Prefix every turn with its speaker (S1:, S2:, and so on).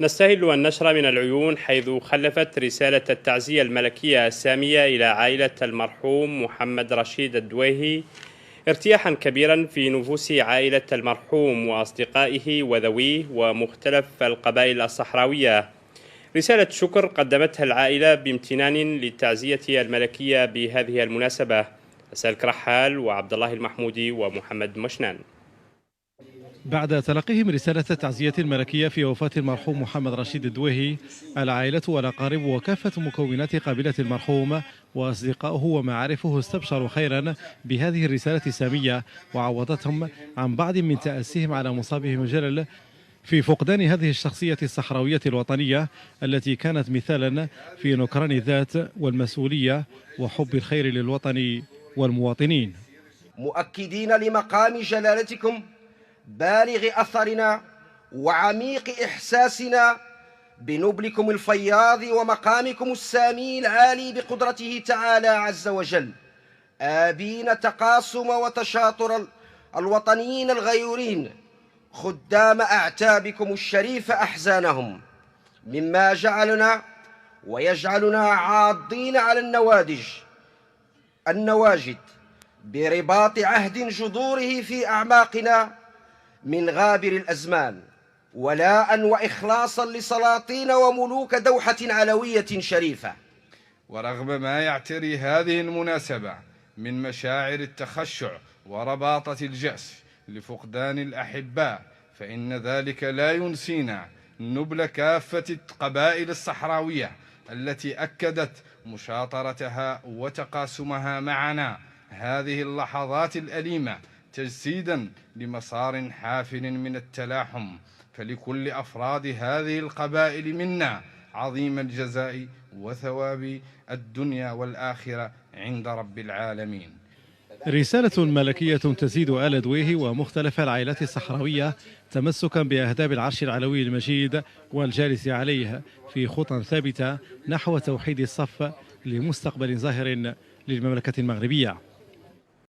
S1: نستهل النشر من العيون حيث خلفت رسالة التعزية الملكية السامية إلى عائلة المرحوم محمد رشيد الدويهي ارتياحا كبيرا في نفوس عائلة المرحوم وأصدقائه وذويه ومختلف القبائل الصحراوية. رسالة شكر قدمتها العائلة بامتنان للتعزية الملكية بهذه المناسبة. سالك رحال وعبد الله المحمودي ومحمد مشنان.
S2: بعد تلقيهم رسالة التعزية الملكية في وفاة المرحوم محمد رشيد الدويهي، العائلة والأقارب وكافة مكونات قبيلة المرحوم وأصدقائه ومعارفه استبشروا خيرا بهذه الرسالة السامية، وعوضتهم عن بعض من تأسيهم على مصابهم الجلل في فقدان هذه الشخصية الصحراوية الوطنية التي كانت مثالا في نكران الذات والمسؤولية وحب الخير للوطن والمواطنين.
S3: مؤكدين لمقام جلالتكم بالغ أثرنا وعميق إحساسنا بنبلكم الفياض ومقامكم السامي العالي بقدرته تعالى عز وجل، آبين تقاسم وتشاطر الوطنيين الغيورين خدام أعتابكم الشريفة أحزانهم، مما جعلنا ويجعلنا عاضين على النواجد برباط عهد جذوره في أعماقنا من غابر الأزمان، ولاء وإخلاصا لسلاطين وملوك دوحة علوية شريفة.
S4: ورغم ما يعتري هذه المناسبة من مشاعر التخشع ورباطة الجأش لفقدان الأحباء، فإن ذلك لا ينسينا نبل كافة القبائل الصحراوية التي أكدت مشاطرتها وتقاسمها معنا هذه اللحظات الأليمة تجسيدا لمسار حافل من التلاحم، فلكل أفراد هذه القبائل منا عظيم الجزاء وثواب الدنيا والآخرة عند رب العالمين.
S2: رسالة ملكية تزيد آل دويهي ومختلف العائلات الصحراوية تمسكا بأهداب العرش العلوي المجيد والجالس عليه في خطى ثابتة نحو توحيد الصف لمستقبل ظاهر للمملكة المغربية.